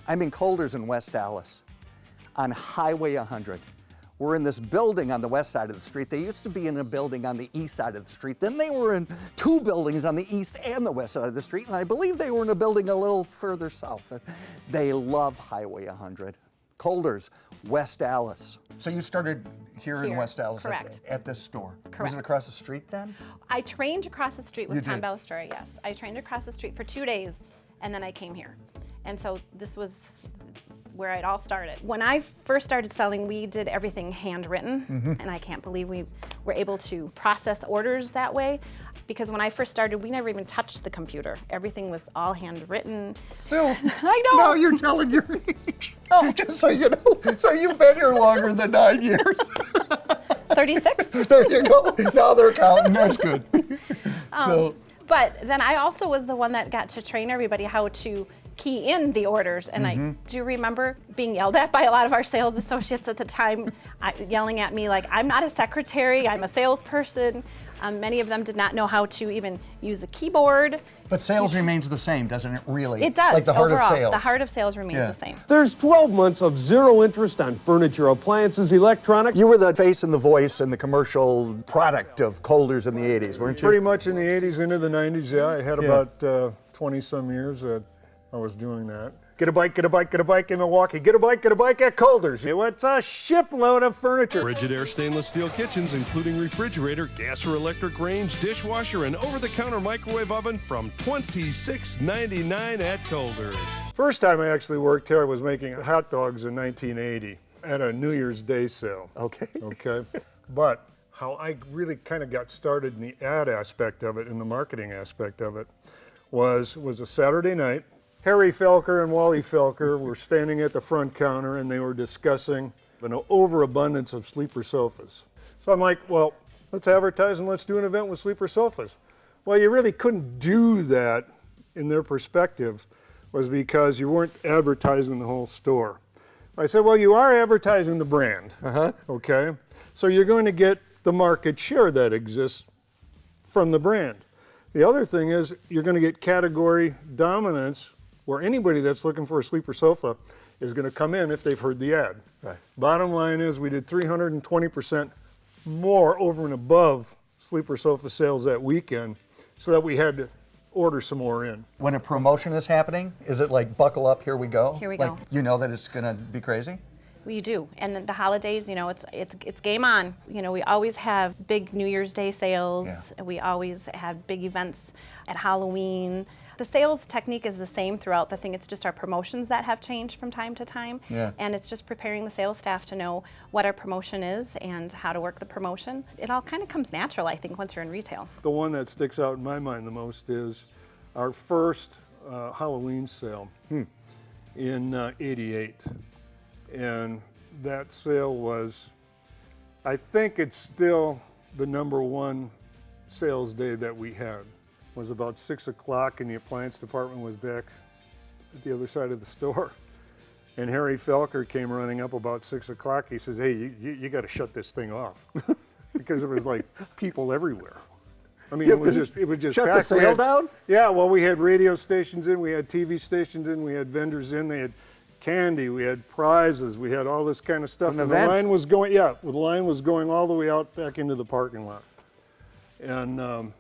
I'm in Colders in West Dallas on Highway 100. We're in this building on the west side of the street. They used to be in a building on the east side of the street. Then they were in 2 buildings on the east and the west side of the street. And I believe they were in a building a little further south. They love Highway 100. Colders, West Dallas. So you started here in West Dallas at this store? Correct. Was it across the street then? I trained across the street with Tom Ballestora, yes. I trained across the street for 2 days, and then I came here. And so this was where it all started. When I first started selling, we did everything handwritten, and I can't believe we were able to process orders that way, because when I first started, we never even touched the computer. Everything was all handwritten. Sue, I know. now you're telling your age. Oh. Just so you know. So you've been here longer than 9 years. 36? There you go. Now they're counting. That's good. But then I also was the one that got to train everybody how to key in the orders, and I do remember being yelled at by a lot of our sales associates at the time, yelling at me like, I'm not a secretary, I'm a salesperson. Many of them did not know how to even use a keyboard. But sales remains the same, doesn't it, really? It does. Like the heart overall, of sales. The heart of sales remains the same. There's 12 months of zero interest on furniture, appliances, electronics. You were the face and the voice and the commercial product of Colders in the 80s, weren't you? Pretty much in the 80s into the 90s, yeah. I had about 20-some years that I was doing that. Get a bike, get a bike, get a bike in Milwaukee. Get a bike at Colders. It's a shipload of furniture. Frigidaire stainless steel kitchens, including refrigerator, gas or electric range, dishwasher, and over-the-counter microwave oven from $26.99 at Colders. First time I actually worked here, I was making hot dogs in 1980 at a New Year's Day sale. Okay. But how I really kind of got started in the ad aspect of it, in the marketing aspect of it, was a Saturday night. Harry Felker and Wally Felker were standing at the front counter and they were discussing an overabundance of sleeper sofas. So I'm like, well, let's advertise and let's do an event with sleeper sofas. Well, you really couldn't do that in their perspective, was because you weren't advertising the whole store. I said, well, you are advertising the brand, okay? So you're going to get the market share that exists from the brand. The other thing is you're going to get category dominance, where anybody that's looking for a sleeper sofa is going to come in if they've heard the ad. Right. Bottom line is we did 320% more over and above sleeper sofa sales that weekend, so that we had to order some more in. When a promotion is happening, is it like buckle up, here we go? Here we like, go. You know that it's going to be crazy? We do, and then the holidays, it's game on. We always have big New Year's Day sales. Yeah. We always have big events at Halloween. The sales technique is the same throughout the thing. It's just our promotions that have changed from time to time. Yeah. And it's just preparing the sales staff to know what our promotion is and how to work the promotion. It all kind of comes natural, I think, once you're in retail. The one that sticks out in my mind the most is our first Halloween sale in '88. And that sale was, I think it's still the #1 sales day that we had. It was about 6 o'clock and the appliance department was back at the other side of the store. And Harry Felker came running up about 6 o'clock. He says, hey, you got to shut this thing off. Because it was like people everywhere. I mean, it was just shut packed. the sale down? Yeah, well, we had radio stations in, we had TV stations in, we had vendors in, they had candy, we had prizes, we had all this kind of stuff. It's an and event. the line was going all the way out back into the parking lot. And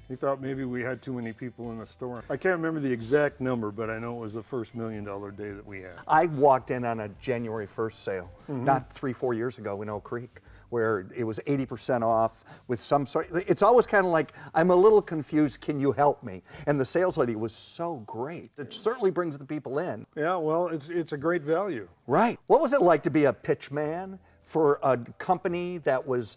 he thought maybe we had too many people in the store. I can't remember the exact number, but I know it was the first $1 million day that we had. I walked in on a January 1st sale, not 3-4 years ago in Oak Creek, where it was 80% off with some sort. It's always kind of like, I'm a little confused, can you help me? And the sales lady was so great. It certainly brings the people in. Yeah, well, it's a great value. Right. What was it like to be a pitch man for a company that was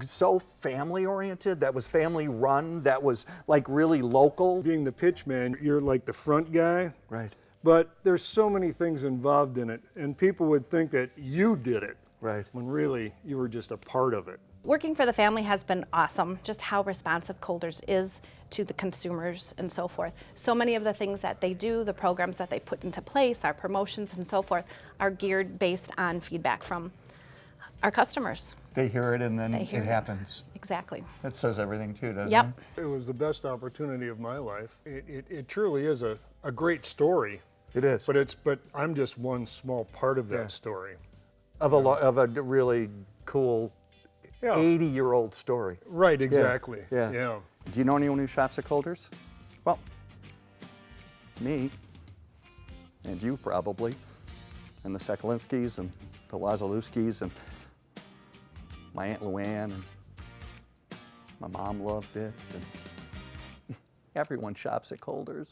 so family oriented, that was family run, that was like really local? Being the pitch man, you're like the front guy. Right. But there's so many things involved in it, and people would think that you did it. Right. When really you were just a part of it. Working for the family has been awesome, just how responsive Colders is to the consumers and so forth. So many of the things that they do, the programs that they put into place, our promotions and so forth, are geared based on feedback from our customers. They hear it and then They hear it happens. Exactly. That says everything too, doesn't Yep. it? It was the best opportunity of my life. It truly is a great story. It is. But I'm just one small part of that story. Of a really cool 80-year-old story. Right, exactly. Yeah. Do you know anyone who shops at Coulter's? Well, me, and you probably, and the Sekulinskis, and the Lazalewskis, and my Aunt Luann, and my mom loved it, and everyone shops at Coulter's.